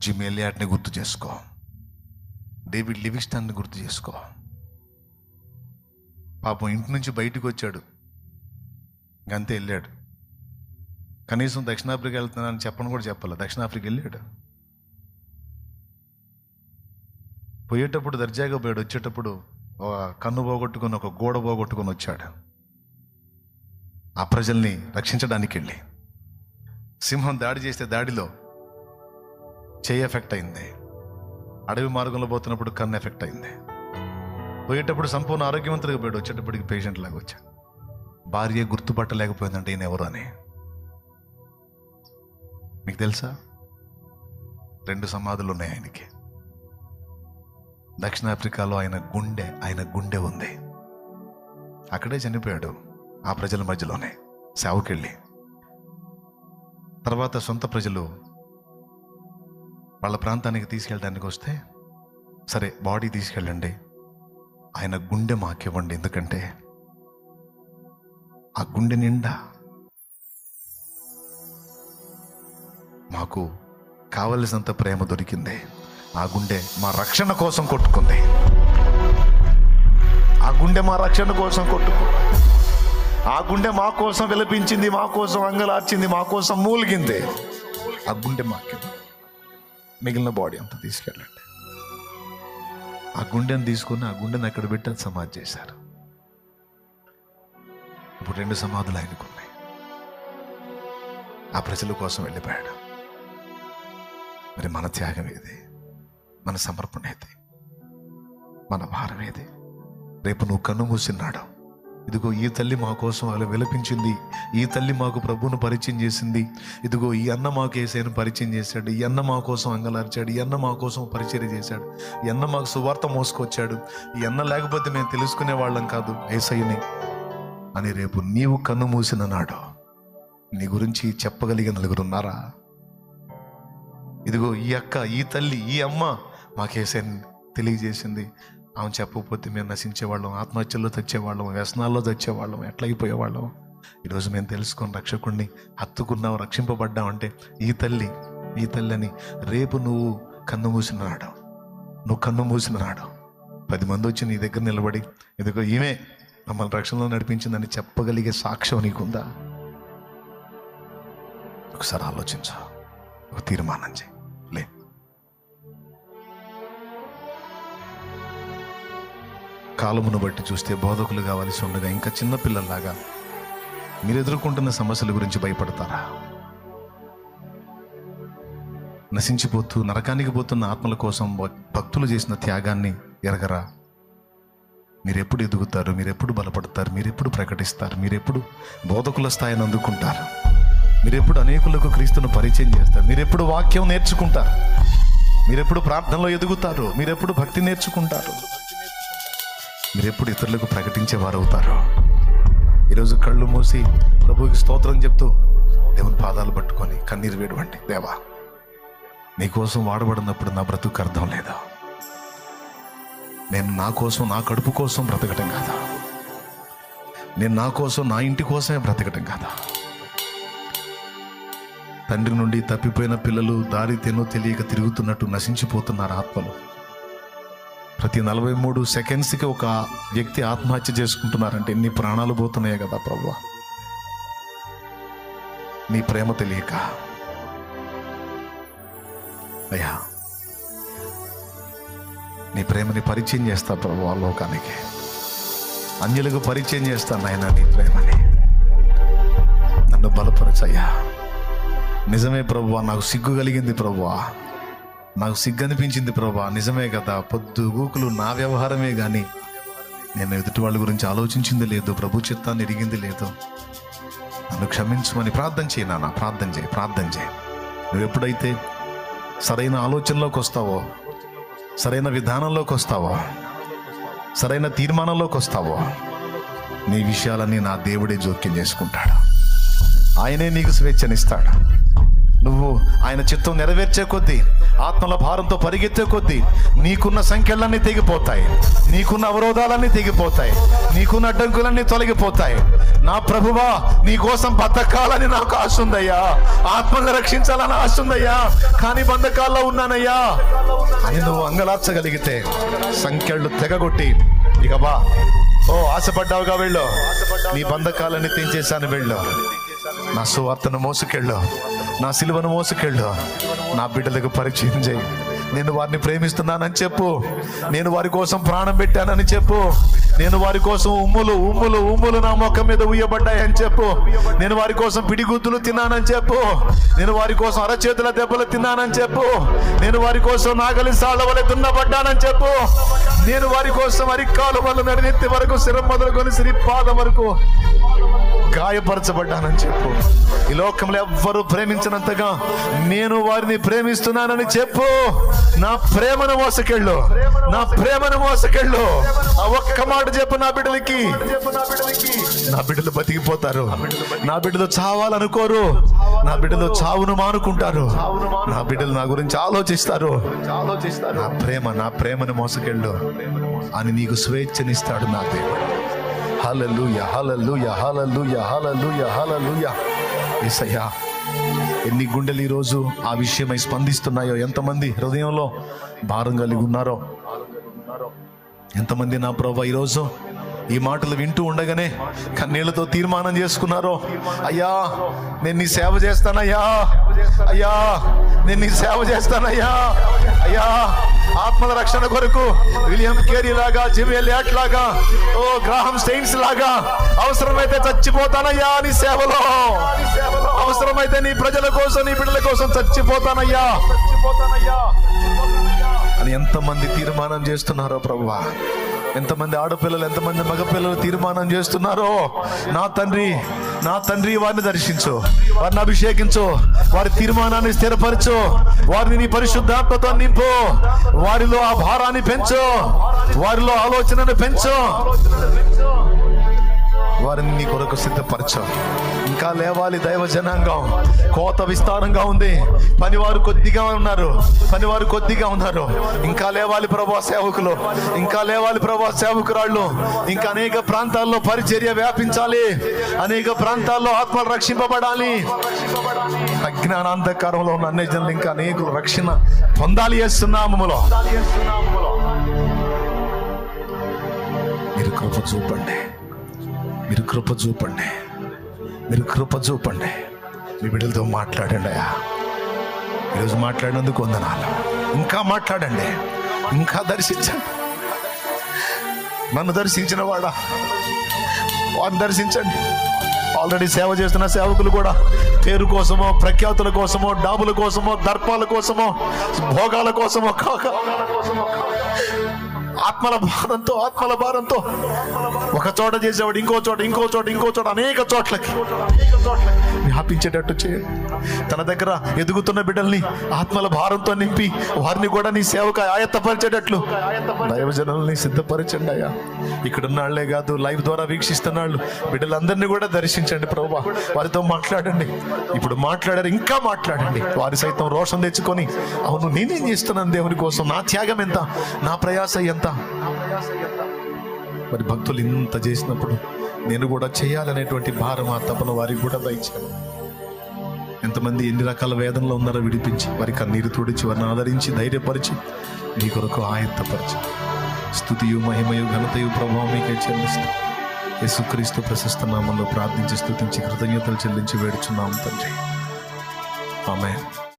Gym ఎలియాట్ని గుర్తు చేసుకో, David లివింగ్స్టన్ని గుర్తు చేసుకో. పాపం ఇంటి నుంచి బయటకు వచ్చాడు, ఇంకంతే వెళ్ళాడు. కనీసం దక్షిణాఫ్రికా వెళ్తున్నానని చెప్పను కూడా చెప్పాలి. దక్షిణాఫ్రికా వెళ్ళాడు. పోయేటప్పుడు దర్జాగా పోయాడు, వచ్చేటప్పుడు ఒక కన్ను పోగొట్టుకొని ఒక గోడ పోగొట్టుకొని వచ్చాడు. ఆ ప్రజల్ని రక్షించడానికి వెళ్ళి సింహం దాడి చేస్తే దాడిలో చెయ్యి ఎఫెక్ట్ అయింది. అడవి మార్గంలో పోతున్నప్పుడు కన్ను ఎఫెక్ట్ అయింది. పోయేటప్పుడు సంపూర్ణ ఆరోగ్యవంతుడిగా పోయాడు, వచ్చేటప్పటికి పేషెంట్ లాగా వచ్చాడు. భార్య గుర్తుపట్టలేకపోయిందంటే ఈయన ఎవరు అని. మీకు తెలుసా, 2 సమాధులు ఉన్నాయి ఆయనకి. దక్షిణాఫ్రికాలో ఆయన గుండె ఉంది. అక్కడే చనిపోయాడు, ఆ ప్రజల మధ్యలోనే సేవకెళ్ళి. తర్వాత సొంత ప్రజలు వాళ్ళ ప్రాంతానికి తీసుకెళ్ళడానికి వస్తే, సరే బాడీ తీసుకెళ్ళండి, ఆయన గుండె మాకివ్వండి, ఎందుకంటే ఆ గుండె నిండా మాకు కావలసినంత ప్రేమ దొరికింది. ఆ గుండె మా రక్షణ కోసం కొట్టుకుంది. ఆ గుండె మా రక్షణ కోసం కొట్టుకుంది. ఆ గుండె మా కోసం విలపించింది, మా కోసం అంగలార్చింది, మా కోసం మూలిగింది. ఆ గుండె మాకి, మిగిలిన బాడీ అంతా తీసుకెళ్ళండి. ఆ గుండెని తీసుకుని ఆ గుండెని అక్కడ పెట్టి అది సమాధి చేశారు. ఇప్పుడు 2 సమాధులు ఆయనకున్నాయి. ఆ ప్రజల కోసం వెళ్ళిపోయాడు. మరి మన త్యాగం ఏది? మన సమర్పణ ఏది? మన భారం ఏది? రేపు నువ్వు కన్ను మూసినాడు, ఇదిగో ఈ తల్లి మా కోసం అలా విలపించింది, ఈ తల్లి మాకు ప్రభువును పరిచయం చేసింది, ఇదిగో ఈ అన్న మాకు యేసయ్యను పరిచయం చేశాడు, ఈ అన్న మా కోసం అంగలార్చాడు, ఈ అన్న మా కోసం పరిచర్య చేశాడు, ఈ అన్న మాకు సువార్త మోసుకొచ్చాడు, ఈ అన్న లేకపోతే మేము తెలుసుకునే వాళ్ళం కాదు యేసయ్యని అని రేపు నీవు కన్ను మూసిన నాడు నీ గురించి చెప్పగలిగే నలుగురున్నారా? ఇదిగో ఈ అక్క, ఈ తల్లి, ఈ అమ్మ మాకు యేసయ్యని తెలియజేసింది, ఆమె చెప్పకపోతే మేము నశించేవాళ్ళం, ఆత్మహత్యల్లో తెచ్చేవాళ్ళం, వ్యసనాల్లో తెచ్చేవాళ్ళం, ఎట్లా అయిపోయేవాళ్ళం. ఈరోజు మేము తెలుసుకొని రక్షకుడిని హత్తుకున్నాం, రక్షింపబడ్డామంటే ఈ తల్లి అని రేపు నువ్వు కన్ను మూసిన నాడు 10 మంది వచ్చి నీ దగ్గర నిలబడి ఇదిగో ఈమె మమ్మల్ని రక్షణలో నడిపించిందని చెప్పగలిగే సాక్ష్యం నీకుందా? ఒకసారి ఆలోచించు, ఒక తీర్మానం చేయి. లే, కాలమును బట్టి చూస్తే బోధకులు కావాల్సి ఉండగా ఇంకా చిన్నపిల్లల్లాగా మీరు ఎదుర్కొంటున్న సమస్యల గురించి భయపడతారా? నశించిపోతూ నరకానికి పోతున్న ఆత్మల కోసం భక్తులు చేసిన త్యాగాన్ని ఎరగరా? మీరెప్పుడు ఎదుగుతారు? మీరెప్పుడు బలపడతారు? మీరెప్పుడు ప్రకటిస్తారు? మీరెప్పుడు బోధకుల స్థాయిని అందుకుంటారు? మీరెప్పుడు అనేకులకు క్రీస్తును పరిచయం చేస్తారు? మీరెప్పుడు వాక్యం నేర్చుకుంటారు? మీరెప్పుడు ప్రార్థనలో ఎదుగుతారు? మీరెప్పుడు భక్తి నేర్చుకుంటారు? మీరెప్పుడు ఇతరులకు ప్రకటించేవారు అవుతారు? ఈరోజు కళ్ళు మూసి ప్రభువుకి స్తోత్రం చెప్తూ దేవుని పాదాలు పట్టుకొని కన్నీరు వేడవండి. దేవా, నీకోసం వాడబడినప్పుడు నా బ్రతుకు అర్థం లేదా? నేను నా కోసం, నా కడుపు కోసం బ్రతకటం కాదా? నేను నా కోసం, నా ఇంటి కోసమే బ్రతకటం కాదా? తండ్రి నుండి తప్పిపోయిన పిల్లలు దారి తెలియక తిరుగుతున్నట్టు నశించిపోతున్నారు ఆత్మలు. ప్రతి 43 సెకండ్స్కి ఒక వ్యక్తి ఆత్మహత్య చేసుకుంటున్నారంటే ఎన్ని ప్రాణాలు పోతున్నాయే కదా ప్రభువా. నీ ప్రేమ తెలియక అయ్యా, నీ ప్రేమని పరిచయం చేస్తా ప్రభువా, లోకానికి అన్యులకు పరిచయం చేస్తాను నాయన నీ ప్రేమని. నన్ను బలపరచయ్యా. నిజమే ప్రభువా, నాకు సిగ్గు కలిగింది ప్రభువా, నాకు సిగ్గు అనిపించింది ప్రభువా. నిజమే కదా, పొద్దుగూకులు నా వ్యవహారమే కానీ నేను ఎదుటి వాళ్ళ గురించి ఆలోచించింది లేదు, ప్రభు చిత్తాన్ని ఎరిగింది లేదు. నన్ను క్షమించమని ప్రార్థన చేయి నాన్న, ప్రార్థన చేయి. నువ్వు ఎప్పుడైతే సరైన ఆలోచనలోకి వస్తావో, సరైన విధానంలోకి వస్తావో, సరైన తీర్మానంలోకి వస్తావో, నీ విషయాలన్నీ నా దేవుడే జోక్యం చేసుకుంటాడు. ఆయనే నీకు స్వేచ్ఛనిస్తాడు. నువ్వు ఆయన చిత్తం నెరవేర్చే కొద్దీ, ఆత్మల భారంతో పరిగెత్తే కొద్దీ నీకున్న సంఖ్యలన్నీ తెగిపోతాయి, నీకున్న అవరోధాలన్నీ తెగిపోతాయి, నీకున్న అడ్డంకులన్నీ తొలగిపోతాయి. నా ప్రభువా, నీ కోసం బతకాలని నాకు ఆశ ఉందయ్యా, ఆత్మను రక్షించాలని ఆశ ఉందయ్యా, కానీ బంధకాల్లో ఉన్నానయ్యా అని నువ్వు అంగలార్చగలిగితే సంఖ్యలు తెగగొట్టి ఇక బా, ఓ ఆశపడ్డావుగా వెళ్ళు, నీ బంధకాలన్నీ తెంచేశాను, వెళ్ళు, నా సువార్తను మోసుకెళ్ళు, నా సిలువను మోసుకెళ్ళు, నా బిడ్డలకు పరిచయం చేయి. నేను వారిని ప్రేమిస్తున్నానని చెప్పు, నేను వారి కోసం ప్రాణం పెట్టానని చెప్పు, నేను వారి కోసం ఉమ్ములు ఉమ్ములు ఉమ్ములు నా ముఖం మీద ఉయ్యబడ్డాయని చెప్పు, నేను వారి కోసం పిడిగుద్దులు తిన్నానని చెప్పు, నేను వారి కోసం అరచేతుల దెబ్బలు తిన్నానని చెప్పు, నేను వారి కోసం నాగలి సాళ్ళ వలె దున్నబడ్డానని చెప్పు, నేను వారి కోసం అరికాలు వల్ల నడినెత్తి వరకు శిరం మొదలుకొని సిరిపాదం వరకు గాయపరచబడ్డానని చెప్పు. ఈ లోకంలో ఎవ్వరూ ప్రేమించినంతగా నేను వారిని ప్రేమిస్తున్నానని చెప్పు. నా ప్రేమను మోసకెళ్ళు, నా ప్రేమను మోసకెళ్ళు. ఆ ఒక్క మాట చెప్పు నా బిడ్డలకి. నా బిడ్డలు బతికిపోతారు, నా బిడ్డలు చావాలనుకోరు, నా బిడ్డలు చావును మానుకుంటారు, నా బిడ్డలు నా గురించి ఆలోచిస్తారు. నా ప్రేమను మోసకెళ్ళు అని నీకు స్వేచ్ఛనిస్తాడు నా దేవుడు. హల్లెలూయా, హల్లెలూయా, హల్లెలూయా, హల్లెలూయా, హల్లెలూయా. యేసయ్యా, ఎన్ని గుండెలు ఈరోజు ఆ విషయమై స్పందిస్తున్నాయో, ఎంతమంది హృదయంలో భారం కలిగి ఉన్నారో, ఎంతమంది నా ప్రభువా ఈరోజు ఈ మాటలు వింటూ ఉండగానే కన్నీళ్లతో తీర్మానం చేసుకున్నారో, అయ్యా నేను నీ సేవ చేస్తానయ్యా, అయ్యా నేను నీ సేవ చేస్తానయ్యా, అయ్యా ఆత్మల రక్షణ కొరకు విలియం కేరీ లాగా, జిమ్ ఎలియట్ లాగా, ఓ గ్రాహం స్టెయిన్స్ లాగా అవసరమైతే చచ్చిపోతానయ్యా నీ సేవలో, అవసరమైతే నీ ప్రజల కోసం, నీ బిడ్డల కోసం చచ్చిపోతానయ్యా అని ఎంతమంది తీర్మానం చేస్తున్నారో ప్రభువా. ఎంతమంది ఆడపిల్లలు, ఎంతమంది మగపిల్లలు తీర్మానం చేస్తున్నారో, నా తండ్రి, నా తండ్రి వారిని దర్శించు, వారిని అభిషేకించు, వారి తీర్మానాన్ని స్థిరపరచు, వారిని నీ పరిశుద్ధాత్మతో నింపు, వారిలో ఆ భారాన్ని పెంచు, వారిలో ఆలోచనను పెంచు, వారిని నీ కొరకు సిద్ధపరచు. ఇంకా లేవాలి దైవ జనాంగం. కోత విస్తారంగా ఉంది, పనివారు కొద్దిగా ఉన్నారు, ఇంకా లేవాలి ప్రభువా సేవకులు, ఇంకా లేవాలి ప్రభువా సేవకురాళ్ళు. ఇంకా అనేక ప్రాంతాల్లో పరిచర్య వ్యాపించాలి, అనేక ప్రాంతాల్లో ఆత్మలు రక్షింపబడాలి. అజ్ఞానాంధకారంలో ఉన్న అన్ని జనులు ఇంకా అనేకులు రక్షణ పొందాలి యేసునామములో. మీరు కృప చూపండి, మీరు కృప చూపండి, మీరు కృప చూపండి. మీ బిడ్డలతో మాట్లాడండి అయ్యా. ఈరోజు మాట్లాడినందుకు వందనాలు. ఇంకా మాట్లాడండి, ఇంకా దర్శించండి. నన్ను దర్శించిన వాడా, వారిని దర్శించండి. ఆల్రెడీ సేవ చేస్తున్న సేవకులు కూడా పేరు కోసమో, ప్రఖ్యాతుల కోసమో, డాబుల కోసమో, దర్పాల కోసమో, భోగాల కోసమో కాక ఆత్మల భారంతో ఒక చోట చేసేవాడు ఇంకో చోట అనేక చోట్లకి వ్యాపించేటట్టు చేయండి. తన దగ్గర ఎదుగుతున్న బిడ్డల్ని ఆత్మల భారంతో నింపి వారిని కూడా నీ సేవకు ఆయత్తపరిచేటట్లు దైవజనుల్ని సిద్ధపరచండి అయ్యా. ఇక్కడున్న వాళ్ళే కాదు, లైవ్ ద్వారా వీక్షిస్తున్నాళ్ళు బిడ్డలందరినీ కూడా దర్శించండి ప్రభువా. వారితో మాట్లాడండి. ఇప్పుడు మాట్లాడారు, ఇంకా మాట్లాడండి. వారి సైతం రోషం తెచ్చుకొని, అవును నేనేం చేస్తున్నాను దేవుని కోసం, నా త్యాగం ఎంత, నా ప్రయాస ఎంత. మరి భక్తులు ఇంత చేసినప్పుడు నేను కూడా చేయాలనేటువంటి భారం, ఆ తపన వారికి కూడా దయచేయాలి. ఎంతమంది ఎన్ని రకాల వేదనలో ఉన్నారో విడిపించి, వారి కన్నీరు తుడిచి, వారిని ఆదరించి, ధైర్యపరిచి, నీ కొరకు ఆయత్తపరిచి, స్తుతియు మహిమయు ఘనతయు ప్రభావం మీకే చెల్లిస్తాం. యేసుక్రీస్తు ప్రశస్త నామంలో ప్రార్థించి స్తుతించి కృతజ్ఞతలు చెల్లించి వేడుచున్నాం తండ్రి. ఆమేన్.